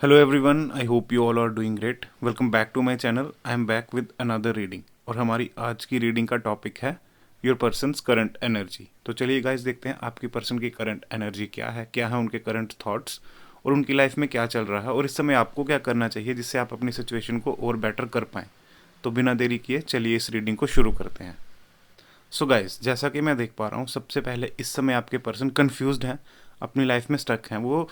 Hello everyone, I hope you all are doing great. Welcome back to my channel. I am back with another reading और हमारी आज की reading का topic है your persons current energy. तो चलिए guys देखते हैं आपकी पर्सन की करंट एनर्जी क्या है उनके करंट थॉट्स और उनकी लाइफ में क्या चल रहा है और इस समय आपको क्या करना चाहिए जिससे आप अपनी सिचुएशन को और बेटर कर पाएँ। तो बिना देरी किए चलिए इस रीडिंग को शुरू करते हैं। सो गाइस, जैसा कि मैं देख पा रहा हूँ, सबसे पहले इस समय आपके पर्सन कन्फ्यूज्ड हैं, अपनी लाइफ में स्टक हैं। वो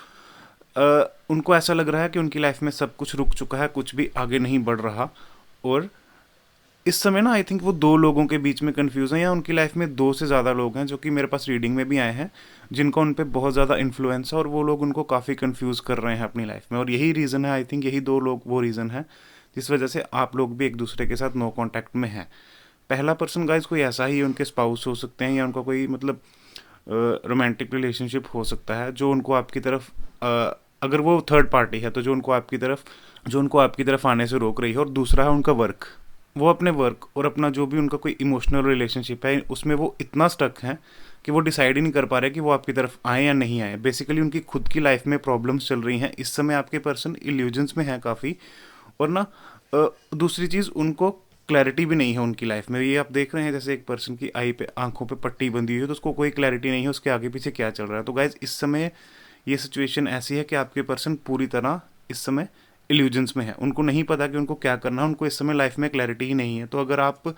उनको ऐसा लग रहा है कि उनकी लाइफ में सब कुछ रुक चुका है, कुछ भी आगे नहीं बढ़ रहा। और इस समय ना आई थिंक वो दो लोगों के बीच में कंफ्यूज हैं या उनकी लाइफ में दो से ज़्यादा लोग हैं जो कि मेरे पास रीडिंग में भी आए हैं, जिनका उन पे बहुत ज़्यादा इन्फ्लुएंस है और वो लोग उनको काफ़ी कंफ्यूज कर रहे हैं अपनी लाइफ में। और यही रीज़न है, आई थिंक यही दो लोग वो रीज़न है जिस वजह से आप लोग भी एक दूसरे के साथ नो कॉन्टैक्ट में हैं। पहला पर्सन गाइज कोई ऐसा ही है, उनके स्पाउस हो सकते हैं या उनका कोई मतलब रोमांटिक रिलेशनशिप हो सकता है जो उनको आपकी तरफ अगर वो थर्ड पार्टी है तो जो उनको आपकी तरफ आने से रोक रही है। और दूसरा है उनका वर्क। वो अपने वर्क और अपना जो भी उनका कोई इमोशनल रिलेशनशिप है उसमें वो इतना स्टक है कि वो डिसाइड ही नहीं कर पा रहे कि वो आपकी तरफ आए या नहीं आए। बेसिकली उनकी खुद की लाइफ में प्रॉब्लम्स चल रही हैं इस समय। आपके पर्सन इल्यूजन्स में है काफ़ी। और ना दूसरी चीज़, उनको क्लैरिटी भी नहीं है उनकी लाइफ में। ये आप देख रहे हैं जैसे एक पर्सन की आई पे आंखों पे पट्टी बंधी हुई है तो उसको कोई क्लैरिटी नहीं है उसके आगे पीछे क्या चल रहा है। तो गाइज इस समय ये सिचुएशन ऐसी है कि आपके पर्सन पूरी तरह इस समय इल्यूजन्स में है। उनको नहीं पता कि उनको क्या करना है, उनको इस समय लाइफ में क्लैरिटी ही नहीं है। तो अगर आप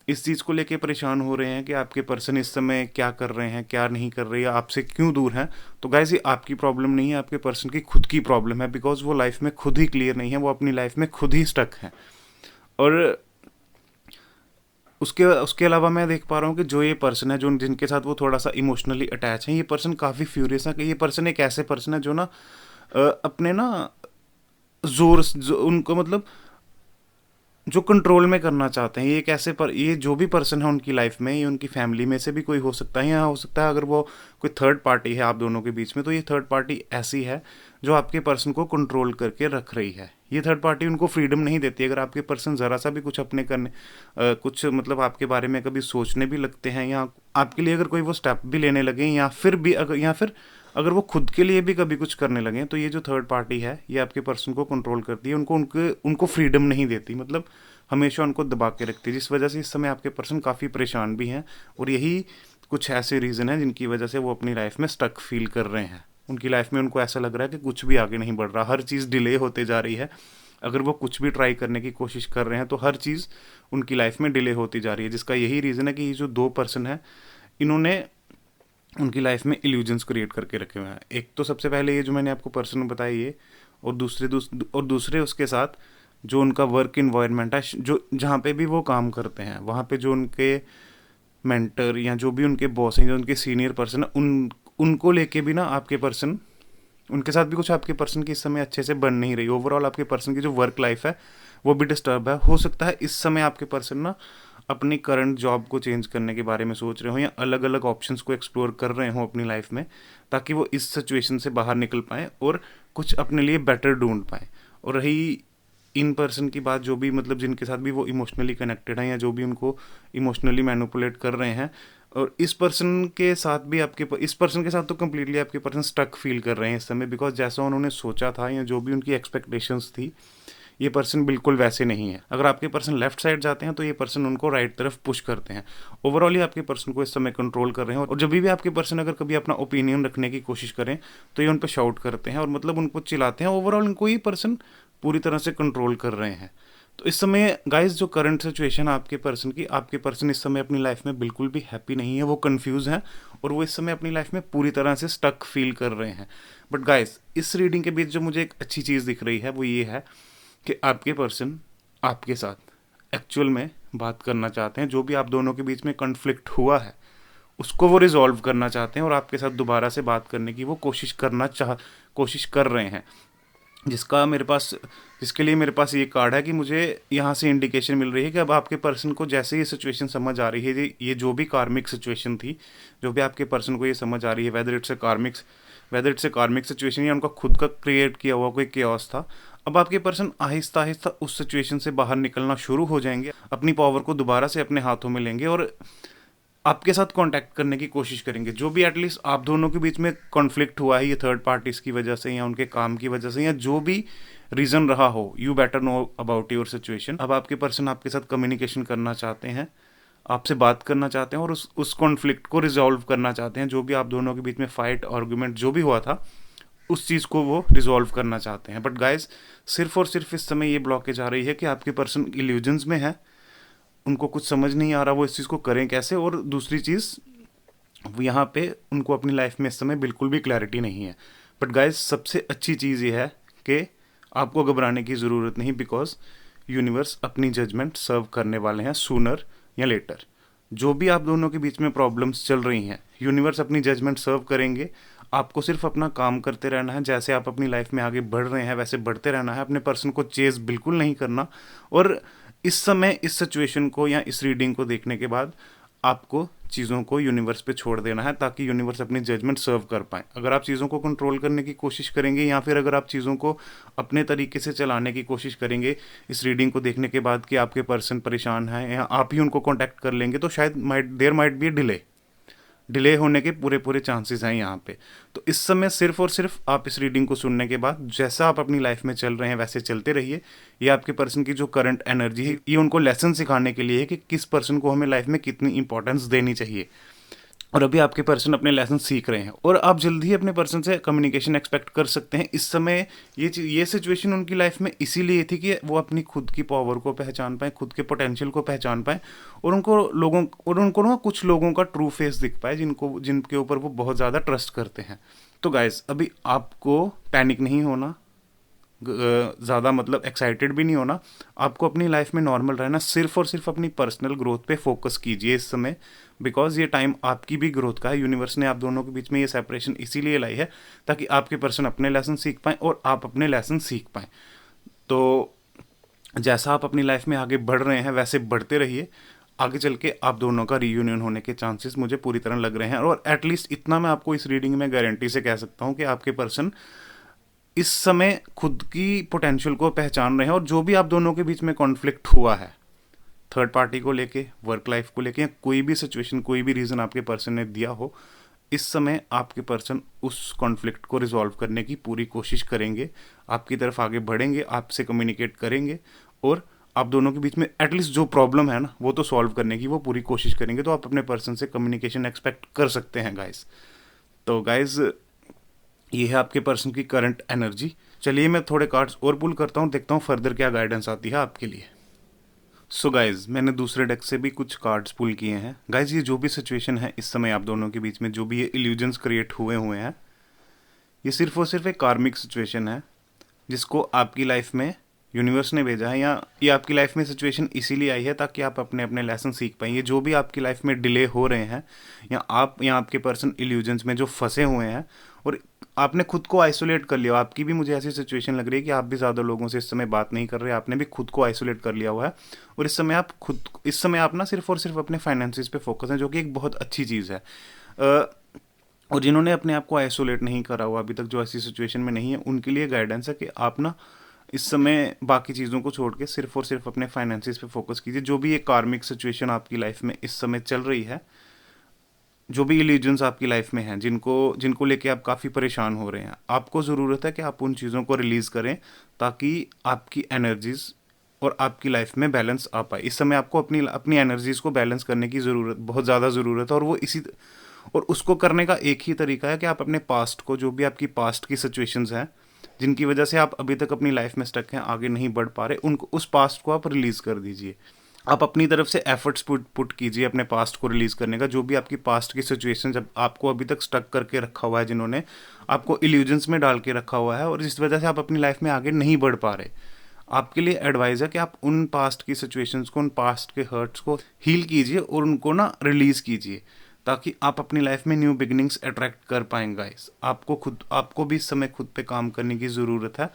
इस चीज़ को लेके परेशान हो रहे हैं कि आपके पर्सन इस समय क्या कर रहे हैं, क्या नहीं कर रहे हैं, आपसे क्यों दूर हैं, तो गाइज ये आपकी प्रॉब्लम नहीं है, आपके पर्सन की खुद की प्रॉब्लम है। बिकॉज वो लाइफ में खुद ही क्लियर नहीं है, वो अपनी लाइफ में खुद ही स्टक है। और उसके उसके अलावा मैं देख पा रहा हूँ कि जो ये पर्सन है, जो जिनके साथ वो थोड़ा सा इमोशनली अटैच है, ये पर्सन काफ़ी फ्यूरियस है कि ये पर्सन एक ऐसे पर्सन है जो ना अपने ना उनको मतलब जो कंट्रोल में करना चाहते हैं। ये एक ऐसे पर ये जो भी पर्सन है उनकी लाइफ में, ये उनकी फैमिली में से भी कोई हो सकता है या हो सकता है अगर वो कोई थर्ड पार्टी है आप दोनों के बीच में, तो ये थर्ड पार्टी ऐसी है जो आपके पर्सन को कंट्रोल करके रख रही है। ये थर्ड पार्टी उनको फ्रीडम नहीं देती। अगर आपके पर्सन ज़रा सा भी कुछ अपने करने कुछ मतलब आपके बारे में कभी सोचने भी लगते हैं या आपके लिए अगर कोई वो स्टेप भी लेने लगे या फिर अगर वो खुद के लिए भी कभी कुछ करने लगे, तो ये जो थर्ड पार्टी है ये आपके पर्सन को कंट्रोल करती है, उनको फ्रीडम नहीं देती, मतलब हमेशा उनको दबा के रखती है। जिस वजह से इस समय आपके पर्सन काफ़ी परेशान भी हैं और यही कुछ ऐसे रीज़न है जिनकी वजह से वो अपनी लाइफ में स्टक फील कर रहे हैं। उनकी लाइफ में उनको ऐसा लग रहा है कि कुछ भी आगे नहीं बढ़ रहा, हर चीज़ डिले होते जा रही है। अगर वो कुछ भी ट्राई करने की कोशिश कर रहे हैं तो हर चीज़ उनकी लाइफ में डिले होती जा रही है, जिसका यही रीज़न है कि ये जो दो पर्सन है इन्होंने उनकी लाइफ में इल्यूजन्स क्रिएट करके रखे हुए हैं। एक तो सबसे पहले ये जो मैंने आपको पर्सन बताया ये, और दूसरे उसके साथ जो उनका वर्क इन्वायरमेंट है, जो जहाँ पे भी वो काम करते हैं वहाँ पे जो उनके मेंटर या जो भी उनके बॉस हैं, जो उनके सीनियर पर्सन है, उनको लेके भी ना आपके पर्सन, उनके साथ भी कुछ आपके पर्सन की इस समय अच्छे से बन नहीं रही। ओवरऑल आपके पर्सन की जो वर्क लाइफ है वो भी डिस्टर्ब है। हो सकता है इस समय आपके पर्सन ना अपनी करंट जॉब को चेंज करने के बारे में सोच रहे हो या अलग अलग ऑप्शंस को एक्सप्लोर कर रहे हो अपनी लाइफ में, ताकि वो इस सिचुएशन से बाहर निकल पाएँ और कुछ अपने लिए बेटर ढूंढ पाएँ। और रही इन पर्सन की बात, जो भी मतलब जिनके साथ भी वो इमोशनली कनेक्टेड हैं या जो भी उनको इमोशनली मैनिपुलेट कर रहे हैं, और इस पर्सन के साथ तो कम्प्लीटली आपके पर्सन स्टक फील कर रहे हैं इस समय। बिकॉज जैसा उन्होंने सोचा था या जो भी उनकी एक्सपेक्टेशंस थी, ये पर्सन बिल्कुल वैसे नहीं है। अगर आपके पर्सन लेफ्ट साइड जाते हैं तो ये पर्सन उनको राइट तरफ पुश करते हैं। ओवरऑल ये आपके पर्सन को इस समय कंट्रोल कर रहे हैं। और जब भी आपके पर्सन अगर कभी अपना ओपिनियन रखने की कोशिश करें तो ये उन पर शाउट करते हैं और मतलब उनको चिल्लाते हैं। ओवरऑल इनको ये पर्सन पूरी तरह से कंट्रोल कर रहे हैं। तो इस समय गाइस जो करंट सिचुएशन है आपके पर्सन की, आपके पर्सन इस समय अपनी लाइफ में बिल्कुल भी हैप्पी नहीं है, वो कंफ्यूज हैं और वो इस समय अपनी लाइफ में पूरी तरह से स्टक फील कर रहे हैं। बट गाइस इस रीडिंग के बीच जो मुझे एक अच्छी चीज़ दिख रही है वो ये है कि आपके पर्सन आपके साथ एक्चुअल में बात करना चाहते हैं। जो भी आप दोनों के बीच में कॉन्फ्लिक्ट हुआ है उसको वो रिजॉल्व करना चाहते हैं और आपके साथ दोबारा से बात करने की वो कोशिश कर रहे हैं। जिसके लिए मेरे पास ये कार्ड है कि मुझे यहाँ से इंडिकेशन मिल रही है कि अब आपके पर्सन को जैसे ये सिचुएशन समझ आ रही है, ये जो भी कार्मिक सिचुएशन थी, जो भी आपके पर्सन को ये समझ आ रही है, वेदर इट्स ए कार्मिक सिचुएशन या उनका खुद का क्रिएट किया हुआ कोई केओस था, अब आपके पर्सन आहिस्ता आहिस्ता उस सिचुएशन से बाहर निकलना शुरू हो जाएंगे, अपनी पावर को दोबारा से अपने हाथों में लेंगे और आपके साथ कांटेक्ट करने की कोशिश करेंगे। जो भी एटलीस्ट आप दोनों के बीच में कॉन्फ्लिक्ट हुआ है, ये थर्ड पार्टीज की वजह से या उनके काम की वजह से या जो भी रीज़न रहा हो, you better know about your situation. अब आपके पर्सन आपके साथ कम्युनिकेशन करना चाहते हैं, आपसे बात करना चाहते हैं और उस कॉन्फ्लिक्ट को रिजॉल्व करना चाहते हैं। जो भी आप दोनों के बीच में फाइट आर्गुमेंट जो भी हुआ था, उस चीज़ को वो रिजॉल्व करना चाहते हैं। बट गाइज, सिर्फ और सिर्फ इस समय ये ब्लॉकेज आ रही है कि आपके पर्सन इल्यूजन्स में है, उनको कुछ समझ नहीं आ रहा वो इस चीज़ को करें कैसे। और दूसरी चीज़, यहाँ पे उनको अपनी लाइफ में इस समय बिल्कुल भी क्लैरिटी नहीं है। बट गाइज, सबसे अच्छी चीज़ ये है कि आपको घबराने की ज़रूरत नहीं, बिकॉज यूनिवर्स अपनी जजमेंट सर्व करने वाले हैं सूनर या लेटर। जो भी आप दोनों के बीच में प्रॉब्लम्स चल रही हैं, यूनिवर्स अपनी जजमेंट सर्व करेंगे। आपको सिर्फ अपना काम करते रहना है, जैसे आप अपनी लाइफ में आगे बढ़ रहे हैं वैसे बढ़ते रहना है। अपने पर्सन को चेज बिल्कुल नहीं करना। और इस समय इस सिचुएशन को या इस रीडिंग को देखने के बाद आपको चीज़ों को यूनिवर्स पे छोड़ देना है, ताकि यूनिवर्स अपनी जजमेंट सर्व कर पाए। अगर आप चीज़ों को कंट्रोल करने की कोशिश करेंगे या फिर अगर आप चीज़ों को अपने तरीके से चलाने की कोशिश करेंगे इस रीडिंग को देखने के बाद कि आपके पर्सन परेशान हैं या आप ही उनको कांटेक्ट कर लेंगे, तो शायद देयर माइट बी डिले होने के पूरे पूरे चांसेस हैं यहाँ पे। तो इस समय सिर्फ और सिर्फ आप इस रीडिंग को सुनने के बाद जैसा आप अपनी लाइफ में चल रहे हैं वैसे चलते रहिए। ये आपके पर्सन की जो करंट एनर्जी है, ये उनको लेसन सिखाने के लिए है कि किस पर्सन को हमें लाइफ में कितनी इंपॉर्टेंस देनी चाहिए। और अभी आपके पर्सन अपने लेसन सीख रहे हैं और आप जल्दी ही अपने पर्सन से कम्युनिकेशन एक्सपेक्ट कर सकते हैं। इस समय ये सिचुएशन उनकी लाइफ में इसीलिए थी कि वो अपनी खुद की पावर को पहचान पाएँ, खुद के पोटेंशियल को पहचान पाएँ और उनको ना कुछ लोगों का ट्रू फेस दिख पाए जिनके ऊपर वो बहुत ज़्यादा ट्रस्ट करते हैं। तो गाइस, अभी आपको पैनिक नहीं होना, ज़्यादा मतलब एक्साइटेड भी नहीं होना। आपको अपनी लाइफ में नॉर्मल रहना, सिर्फ और सिर्फ अपनी पर्सनल ग्रोथ पे फोकस कीजिए इस समय, बिकॉज ये टाइम आपकी भी ग्रोथ का है। यूनिवर्स ने आप दोनों के बीच में ये सेपरेशन इसीलिए लाई है ताकि आपके पर्सन अपने लेसन सीख पाएँ और आप अपने लेसन सीख पाएँ। तो जैसा आप अपनी लाइफ में आगे बढ़ रहे हैं वैसे बढ़ते रहिए। आगे चल के आप दोनों का रीयूनियन होने के चांसेस मुझे पूरी तरह लग रहे हैं। और एटलीस्ट इतना मैं आपको इस रीडिंग में गारंटी से कह सकता हूँ कि आपके पर्सन इस समय खुद की पोटेंशियल को पहचान रहे हैं। और जो भी आप दोनों के बीच में कॉन्फ्लिक्ट हुआ है, थर्ड पार्टी को लेके, वर्क लाइफ को लेके, या कोई भी सिचुएशन, कोई भी रीज़न आपके पर्सन ने दिया हो, इस समय आपके पर्सन उस कॉन्फ्लिक्ट को रिजॉल्व करने की पूरी कोशिश करेंगे, आपकी तरफ आगे बढ़ेंगे, आपसे कम्युनिकेट करेंगे और आप दोनों के बीच में एटलीस्ट जो प्रॉब्लम है ना वो तो सॉल्व करने की वो पूरी कोशिश करेंगे। तो आप अपने पर्सन से कम्युनिकेशन एक्सपेक्ट कर सकते हैं गाइस। तो गाइस, ये है आपके पर्सन की करंट एनर्जी। चलिए मैं थोड़े कार्ड्स और पुल करता हूँ, देखता हूँ फर्दर क्या गाइडेंस आती है आपके लिए। सो गाइज, मैंने दूसरे डेक से भी कुछ कार्ड्स पुल किए हैं। गाइज, ये जो भी सिचुएशन है इस समय आप दोनों के बीच में, जो भी ये इल्यूजन्स क्रिएट हुए हैं, ये सिर्फ और सिर्फ एक कार्मिक सिचुएशन है जिसको आपकी लाइफ में यूनिवर्स ने भेजा है, या ये आपकी लाइफ में सिचुएशन इसीलिए आई है ताकि आप अपने अपने लेसन सीख पाएँ। ये जो भी आपकी लाइफ में डिले हो रहे हैं या आपके पर्सन इल्यूजन्स में जो फंसे हुए हैं और आपने खुद को आइसोलेट कर लिया, आपकी भी मुझे ऐसी सिचुएशन लग रही है कि आप भी ज़्यादा लोगों से इस समय बात नहीं कर रहे, आपने भी खुद को आइसोलेट कर लिया हुआ है और इस समय आप ना सिर्फ और सिर्फ अपने फाइनेंसिस पे फोकस हैं, जो कि एक बहुत अच्छी चीज़ है। और जिन्होंने अपने आप को आइसोलेट नहीं करा हुआ अभी तक, जो ऐसी सिचुएशन में नहीं है, उनके लिए गाइडेंस है कि आप ना इस समय बाकी चीज़ों को छोड़ के सिर्फ और सिर्फ अपने फाइनेंसिस पे फोकस कीजिए। जो भी ये कार्मिक सिचुएशन आपकी लाइफ में इस समय चल रही है, जो भी इल्यूजन्स आपकी लाइफ में हैं, जिनको लेके आप काफ़ी परेशान हो रहे हैं, आपको ज़रूरत है कि आप उन चीज़ों को रिलीज़ करें ताकि आपकी एनर्जीज़ और आपकी लाइफ में बैलेंस आ पाए। इस समय आपको अपनी एनर्जीज़ को बैलेंस करने की ज़रूरत, बहुत ज़्यादा ज़रूरत है। और उसको करने का एक ही तरीका है कि आप अपने पास्ट को, जो भी आपकी पास्ट की सिचुएशंस हैं जिनकी वजह से आप अभी तक अपनी लाइफ में स्टक हैं, आगे नहीं बढ़ पा रहे, उनको, उस पास्ट को आप रिलीज़ कर दीजिए। आप अपनी तरफ से एफर्ट्स पुट कीजिए अपने पास्ट को रिलीज़ करने का। जो भी आपकी पास्ट की सिचुएशन जब आपको अभी तक स्टक करके रखा हुआ है, जिन्होंने आपको इल्यूजन्स में डाल के रखा हुआ है और जिस वजह से आप अपनी लाइफ में आगे नहीं बढ़ पा रहे, आपके लिए एडवाइस है कि आप उन पास्ट की सिचुएशंस को, उन पास्ट के हर्ट्स को हील कीजिए और उनको ना रिलीज़ कीजिए ताकि आप अपनी लाइफ में न्यू बिगिनिंग्स अट्रैक्ट कर पाएंगे। गाइस, आपको भी इस समय खुद पे काम करने की ज़रूरत है।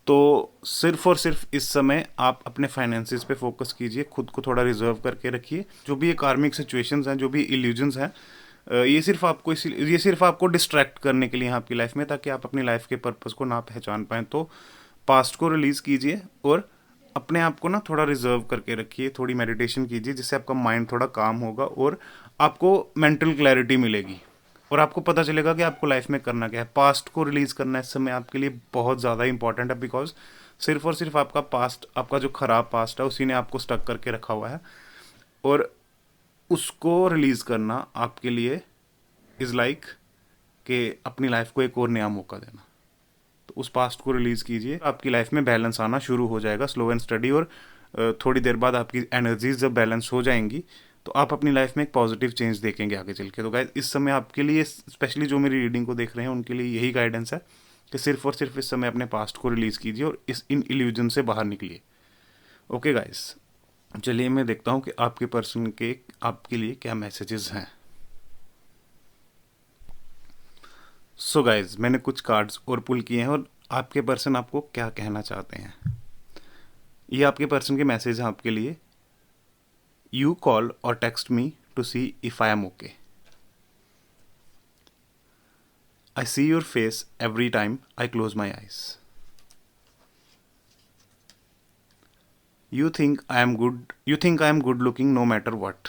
तो सिर्फ और सिर्फ इस समय आप अपने फाइनेंसिस पे फोकस कीजिए, खुद को थोड़ा रिजर्व करके रखिए। जो भी ये कार्मिक सिचुएशंस हैं, जो भी इल्यूजन्स हैं, ये सिर्फ आपको डिस्ट्रैक्ट करने के लिए हैं आपकी लाइफ में, ताकि आप अपनी लाइफ के पर्पस को ना पहचान पाएँ। तो पास्ट को रिलीज़ कीजिए और अपने आप को ना थोड़ा रिजर्व करके रखिए, थोड़ी मेडिटेशन कीजिए जिससे आपका माइंड थोड़ा काम होगा और आपको मेंटल क्लैरिटी मिलेगी और आपको पता चलेगा कि आपको लाइफ में करना क्या है। पास्ट को रिलीज़ करना इस समय आपके लिए बहुत ज़्यादा इंपॉर्टेंट है, बिकॉज सिर्फ और सिर्फ आपका पास्ट, आपका जो खराब पास्ट है, उसी ने आपको स्टक करके रखा हुआ है। और उसको रिलीज़ करना आपके लिए इज़ लाइक कि अपनी लाइफ को एक और नया मौका देना। तो उस पास्ट को रिलीज़ कीजिए, आपकी लाइफ में बैलेंस आना शुरू हो जाएगा स्लो एंड स्टडी। और थोड़ी देर बाद आपकी एनर्जीज जब बैलेंस हो जाएंगी तो आप अपनी लाइफ में एक पॉजिटिव चेंज देखेंगे आगे चल के। तो गाइस इस समय आपके लिए, स्पेशली जो मेरी रीडिंग को देख रहे हैं उनके लिए यही गाइडेंस है कि सिर्फ और सिर्फ इस समय अपने पास्ट को रिलीज़ कीजिए और इन इल्यूजन से बाहर निकलिए। ओके गाइस, चलिए मैं देखता हूँ कि आपके पर्सन के आपके लिए क्या मैसेजेस हैं। सो गाइज, मैंने कुछ कार्ड्स और पुल किए हैं और आपके पर्सन आपको क्या कहना चाहते हैं। ये आपके पर्सन के मैसेज हैं आपके लिए। You call or text me to see if I am okay. I see your face every time I close my eyes. You think I am good looking no matter what.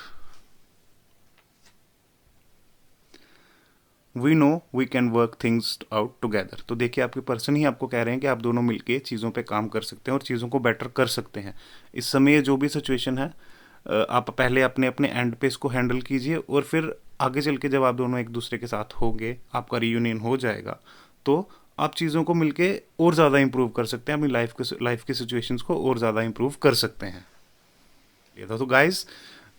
We know we can work things out together. तो देखिए आपके person ही आपको कह रहे हैं कि आप दोनों मिलके चीज़ों पे काम कर सकते हैं और चीज़ों को बेटर कर सकते हैं। इस समय जो भी सिचुएशन है, आप पहले अपने अपने एंड पे इसको हैंडल कीजिए और फिर आगे चल के जब आप दोनों एक दूसरे के साथ होंगे, आपका रीयूनियन हो जाएगा, तो आप चीज़ों को मिलके और ज़्यादा इंप्रूव कर सकते हैं, अपनी लाइफ की सिचुएशंस को और ज़्यादा इंप्रूव कर सकते हैं। ये था तो गाइस,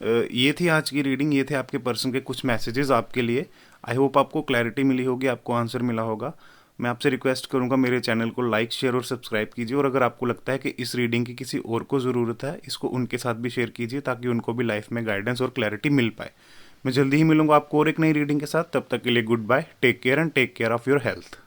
ये थी आज की रीडिंग, ये थे आपके पर्सन के कुछ मैसेजेस आपके लिए। आई होप आपको क्लैरिटी मिली होगी, आपको आंसर मिला होगा। मैं आपसे रिक्वेस्ट करूंगा मेरे चैनल को लाइक, शेयर और सब्सक्राइब कीजिए। और अगर आपको लगता है कि इस रीडिंग की किसी और को ज़रूरत है, इसको उनके साथ भी शेयर कीजिए ताकि उनको भी लाइफ में गाइडेंस और क्लैरिटी मिल पाए। मैं जल्दी ही मिलूंगा आपको और एक नई रीडिंग के साथ। तब तक के लिए goodbye, take care and take care of your health.